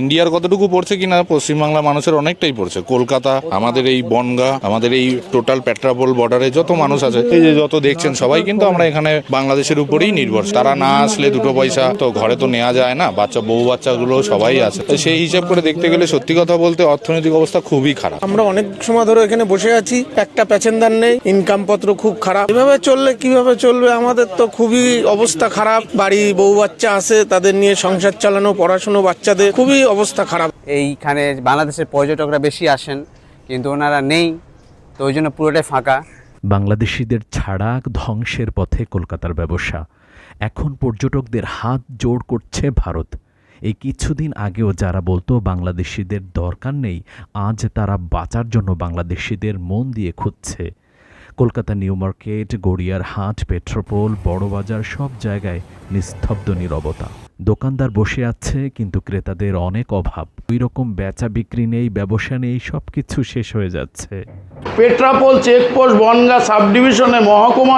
ইন্ডিয়ার কতটুকু পড়ছে কিনা পশ্চিমবাংলা মানুষের অনেকটাই পড়ছে। কলকাতা, আমাদের এই বনগাঁ, আমাদের এই টোটাল পেট্রাপোল বর্ডারে যত মানুষ আছে, এই যে যত দেখছেন সবাই কিন্তু আমরা এখানে বাংলাদেশের উপরেই নির্ভরশীল। তারা না আসলে দুটো পয়সা তো ঘরে তো নেওয়া যায় না, বউ বাচ্চাগুলো সবাই আছে। তো সেই হিসাব করে দেখতে গেলে সত্যি কথা বলতে অর্থনৈতিক অবস্থা খুবই খারাপ। আমরা অনেক সময় ধরে এখানে বসে আছি, একটা প্যাসেঞ্জার নেই, ইনকাম পত্র খুব খারাপ। এভাবে চললে কিভাবে চলবে? আমাদের তো খুবই অবস্থা খারাপ। বাড়ি বউ বাচ্চা আছে, তাদের নিয়ে সংসার চালানো, পড়াশোনা, বাচ্চাদের খুবই অবস্থা খারাপ। এইখানে বাংলাদেশের পর্যটকরা বেশি আসেন, কিন্তু ওনারা নেই, তো ওই জন্য পুরোটাই ফাঁকা। বাংলাদেশিদের ছাড়া ধ্বংসের পথে কলকাতার ব্যবসা। এখন পর্যটকদের হাত জোড় করছে ভারত। এই কিছুদিন আগেও যারা বলতো বাংলাদেশিদের দরকার নেই, আজ তারা বাঁচার জন্য বাংলাদেশিদের মন দিয়ে খুঁজছে। কলকাতা নিউ মার্কেট, গড়িয়ার হাট, পেট্রোপোল, বড়বাজার সব জায়গায় নিস্তব্ধ নীরবতা। দোকানদার বসে আছে, কিন্তু ক্রেতাদের অনেক অভাব। ওই রকম বেচা বিক্রি নেই, ব্যবসা নেই, সবকিছু শেষ হয়ে যাচ্ছে। পেট্রাপোল চেকপোস্ট বনগাঁ সাব ডিভিশনে মহকুমা